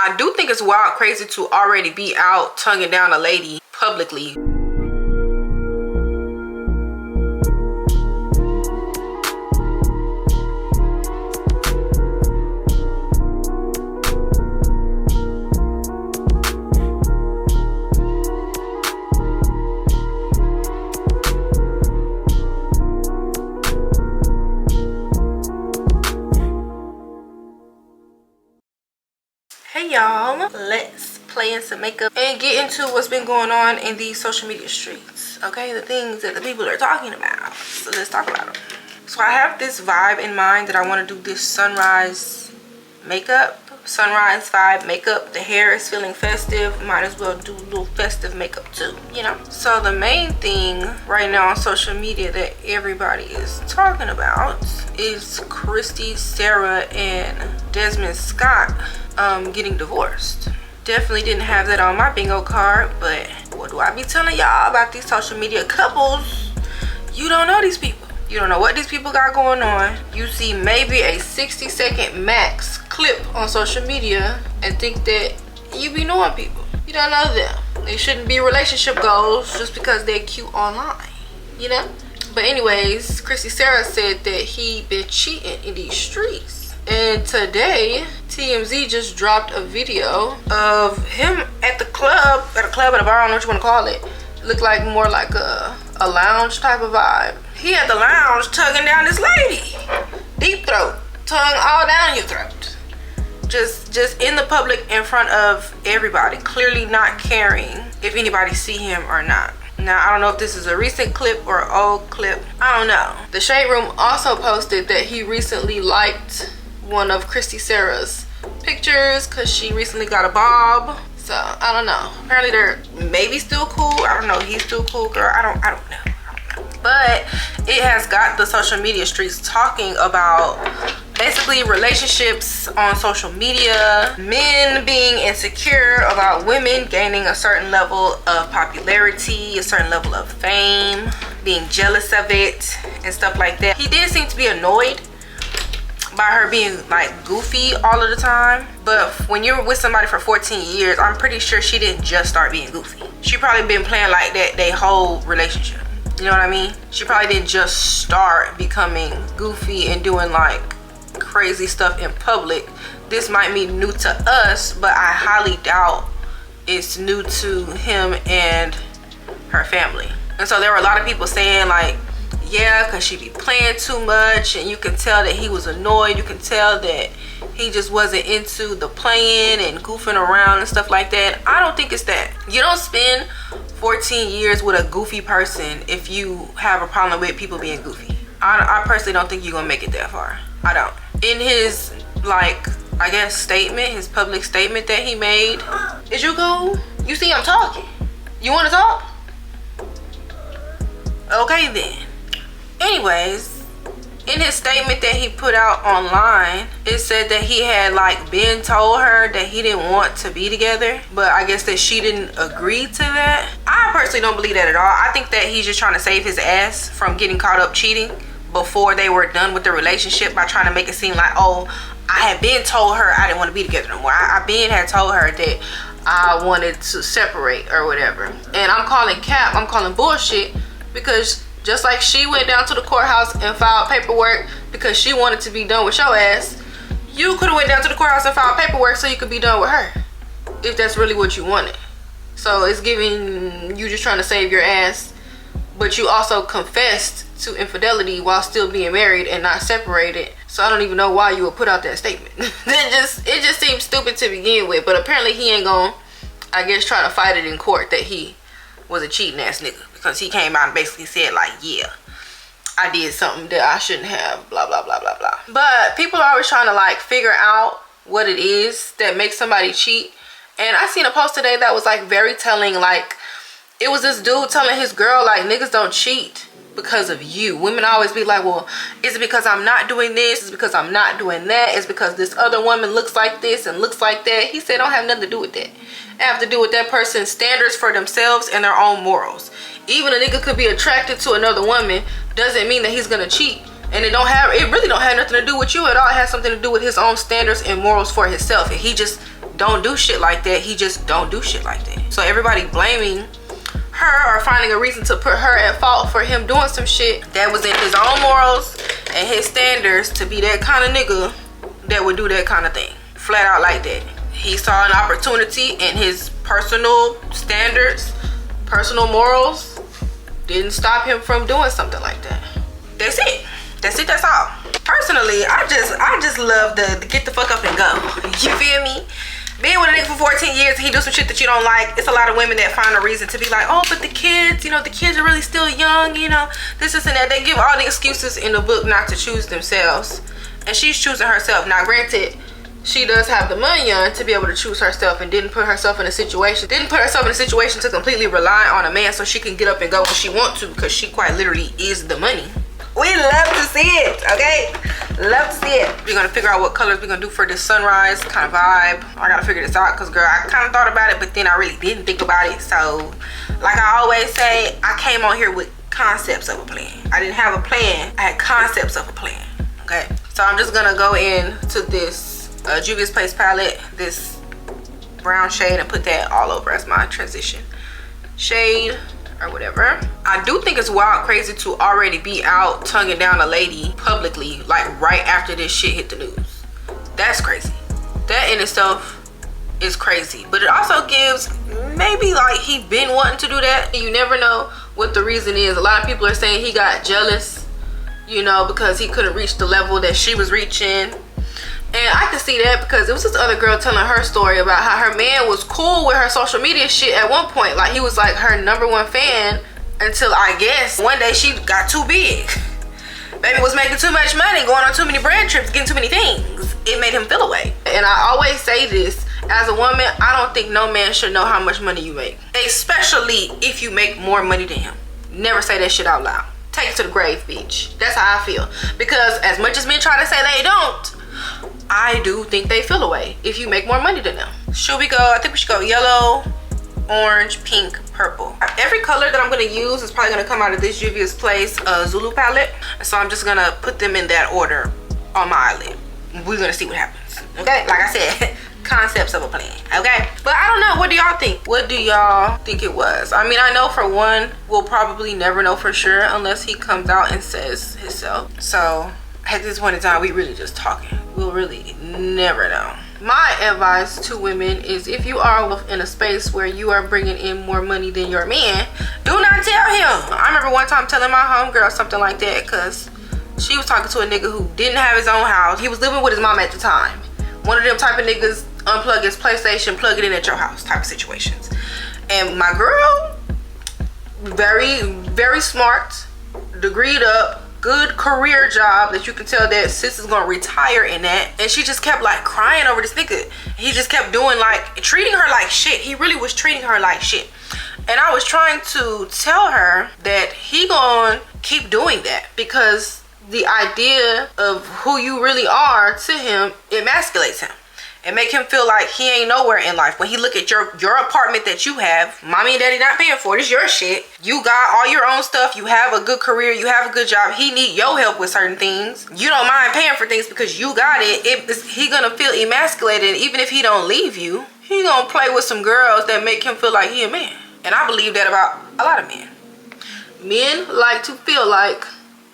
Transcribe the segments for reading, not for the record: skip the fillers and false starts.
I do think it's wild crazy to already be out tonguing down a lady publicly. Hey y'all, let's play in some makeup and get into what's been going on in these social media streets. Okay, the things that the people are talking about. So let's talk about them. So I have this vibe in mind that I want to do this sunrise makeup. Sunrise vibe makeup. The hair is feeling festive. Might as well do a little festive makeup too, you know. So the main thing right now on social media that everybody is talking about is Christy, Sarah, and Desmond Scott getting divorced. Definitely didn't have that on my bingo card, but what do I be telling y'all about these social media couples? You don't know these people. You don't know what these people got going on. You see maybe a 60-second max clip on social media and think that you be knowing people. You don't know them. They shouldn't be relationship goals just because they're cute online, you know? But anyways, Christy Sarah said that he been cheating in these streets. And today, TMZ just dropped a video of him at the club, at a bar, I don't know what you want to call it. Looked like more like a lounge type of vibe. He at the lounge tugging down this lady. Deep throat, tongue all down your throat. Just in the public in front of everybody, clearly not caring if anybody see him or not. Now, I don't know if this is a recent clip or an old clip. I don't know. The Shade Room also posted that he recently liked one of Christy Sarah's pictures because she recently got a bob. So, I don't know. Apparently, they're maybe still cool. I don't know. He's still cool, girl. I don't know. But it has got the social media streets talking about basically relationships on social media, men being insecure about women gaining a certain level of popularity, a certain level of fame, being jealous of it and stuff like that. He did seem to be annoyed by her being like goofy all of the time, but when you're with somebody for 14 years, I'm pretty sure she didn't just start being goofy. She probably been playing like that they whole relationship. You know what I mean? She probably didn't just start becoming goofy and doing like crazy stuff in public. This might be new to us, but I highly doubt it's new to him and her family. And so there were a lot of people saying like, yeah, because she be playing too much, and you can tell that he was annoyed. You can tell that he just wasn't into the playing and goofing around and stuff like that. I don't think it's that. You don't spend 14 years with a goofy person if you have a problem with people being goofy. I personally don't think you're gonna make it that far. I don't. In his, like, I guess statement, his public statement that he made, is you cool? You see I'm talking. You wanna talk? Okay then. Anyways, in his statement that he put out online, it said that he had like been told her that he didn't want to be together, but I guess that she didn't agree to that. I personally don't believe that at all. I think that he's just trying to save his ass from getting caught up cheating before they were done with the relationship by trying to make it seem like, oh, I had been told her I didn't want to be together no more. I been had told her that I wanted to separate or whatever. And I'm calling cap, I'm calling bullshit, because just like she went down to the courthouse and filed paperwork because she wanted to be done with your ass, you could have went down to the courthouse and filed paperwork so you could be done with her, if that's really what you wanted. So it's giving you just trying to save your ass, but you also confessed to infidelity while still being married and not separated. So I don't even know why you would put out that statement. it just seems stupid to begin with, but apparently he ain't gonna, I guess, try to fight it in court that he was a cheating ass nigga, because he came out and basically said like, yeah, I did something that I shouldn't have, blah blah blah blah blah. But people are always trying to like figure out what it is that makes somebody cheat. And I seen a post today that was like very telling. Like, it was this dude telling his girl like, niggas don't cheat because of you. Women always be like, well, is it because I'm not doing this? Is it because I'm not doing that? It's because this other woman looks like this and looks like that. He said, don't have nothing to do with that. It have to do with that person's standards for themselves and their own morals. Even a nigga could be attracted to another woman, doesn't mean that he's gonna cheat And it really don't have nothing to do with you at all. It has something to do with his own standards and morals for himself. And he just don't do shit like that. He just don't do shit like that. So everybody blaming her or finding a reason to put her at fault for him doing some shit that was in his own morals and his standards to be that kind of nigga that would do that kind of thing. Flat out like that. He saw an opportunity in his personal standards, personal morals, didn't stop him from doing something like that. That's it. That's all. Personally, I just love the get the fuck up and go. You feel me? Being with a nigga for 14 years, he do some shit that you don't like. It's a lot of women that find a reason to be like, oh, but the kids, you know, the kids are really still young, you know, this and that. They give all the excuses in the book not to choose themselves. And she's choosing herself. Now, granted, she does have the money on to be able to choose herself and didn't put herself in a situation to completely rely on a man so she can get up and go when she wants to, because she quite literally is the money. We love to see it, okay? Love to see it. We're gonna figure out what colors we're gonna do for this sunrise kind of vibe. I gotta figure this out because, girl, I kind of thought about it, but then I really didn't think about it. So, like I always say, I came on here with concepts of a plan. I didn't have a plan. I had concepts of a plan, okay? So I'm just gonna go into this Juvia's Place palette, this brown shade, and put that all over as my transition shade or whatever. I do think it's wild crazy to already be out tonguing down a lady publicly, like right after this shit hit the news. That's crazy. That in itself is crazy. But it also gives maybe like he been wanting to do that. You never know what the reason is. A lot of people are saying he got jealous, you know, because he couldn't reach the level that she was reaching. And I can see that because it was this other girl telling her story about how her man was cool with her social media shit at one point. Like, he was like her #1 fan until, I guess, one day she got too big. Baby was making too much money, going on too many brand trips, getting too many things. It made him feel away. And I always say this, as a woman, I don't think no man should know how much money you make. Especially if you make more money than him. Never say that shit out loud. Take it to the grave, bitch. That's how I feel. Because as much as men try to say they don't, I do think they feel away if you make more money than them. Should we go? I think we should go yellow, orange, pink, purple. Every color that I'm going to use is probably going to come out of this Juvia's Place Zulu palette. So I'm just going to put them in that order on my eyelid. We're going to see what happens. Okay? Like I said, concepts of a plan. Okay? But I don't know. What do y'all think? What do y'all think it was? I mean, I know for one, we'll probably never know for sure unless he comes out and says himself. So at this point in time, we really just talking. We'll really never know. My advice to women is, if you are in a space where you are bringing in more money than your man, do not tell him. I remember one time telling my homegirl something like that because she was talking to a nigga who didn't have his own house. He was living with his mom at the time. One of them type of niggas, unplug his PlayStation, plug it in at your house type of situations. And my girl, very, very smart, degreed up, good career job that you can tell that sis is gonna retire in that, and she just kept like crying over this nigga. He just kept doing like, treating her like shit. He really was treating her like shit. And I was trying to tell her that he gonna keep doing that because the idea of who you really are to him emasculates him and make him feel like he ain't nowhere in life. When he look at your apartment that you have, mommy and daddy not paying for it, it's your shit. You got all your own stuff. You have a good career. You have a good job. He need your help with certain things. You don't mind paying for things because you got it. He gonna feel emasculated. Even if he don't leave you, he gonna play with some girls that make him feel like he a man. And I believe that about a lot of men. Men like to feel like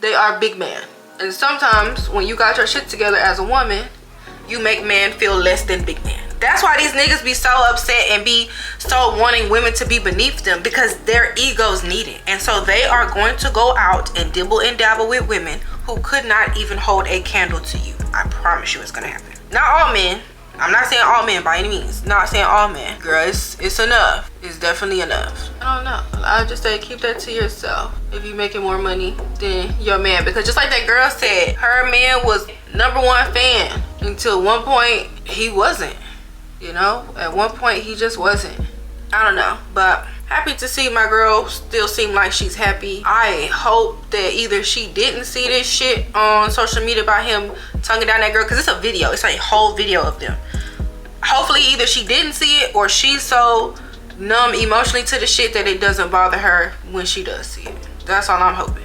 they are big man. And sometimes when you got your shit together as a woman, you make men feel less than big man. That's why these niggas be so upset and be so wanting women to be beneath them, because their egos need it. And so they are going to go out and dibble and dabble with women who could not even hold a candle to you. I promise you it's gonna happen. Not all men. I'm not saying all men by any means. Not saying all men. Girl, it's enough. It's definitely enough. I don't know. I just say keep that to yourself if you're making more money than your man. Because just like that girl said, her man was #1 fan until one point he wasn't. You know, at one point he just wasn't. I don't know, but happy to see my girl still seem like she's happy. I hope that either she didn't see this shit on social media about him tonguing down that girl, because it's a video. It's a whole video of them. Hopefully either she didn't see it or she's so numb emotionally to the shit that it doesn't bother her when she does see it. That's all I'm hoping.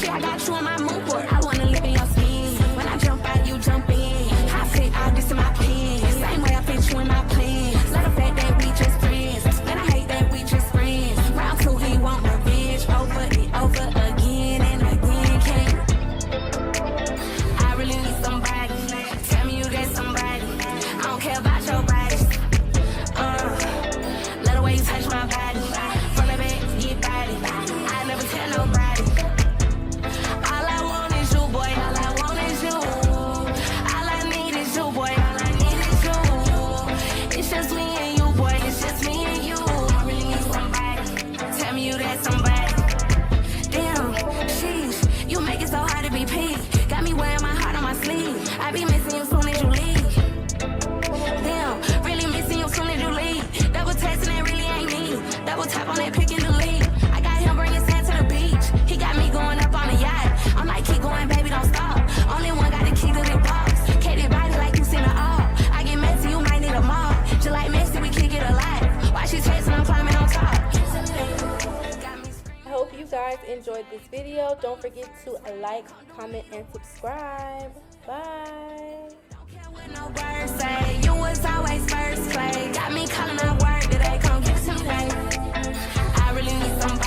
shit, I got you on my mood board. I wanna live in your skin. When I jump out, you jump in. I fit all this in my pen. Same way I fit you in my plan. Let the fact that we just friends. And I hate that we just friends. Round two, he want revenge over and over again and again. Can't I really need somebody? Tell me you get somebody. I don't care about your body. Let the way you touch my body. From the back, get body. I never tell nobody. All I want is you, boy. All I want is you. All I need is you, boy. All I need is you. It's just me and you, boy. It's just me and you. I really need somebody. Tell me you that somebody. Damn, sheesh. You make it so hard to be picked. Got me wearing my heart on my sleeve. I be missing you soon as you leave. Damn, really missing you soon as you leave. Double texting and really ain't me. Double tap on that pick and delete. I got him bringing sand to the beach. He got me going up on the yacht. I'm like, keep going, baby, don't stop. Only one got the key to the box. Katie body like you seen her all. I get messy, you might need a mop. Just like messy, we kick it alive. Why she chasing, I'm climbing on top. I hope you guys enjoyed this video. Don't forget to like, comment, and subscribe. Bye.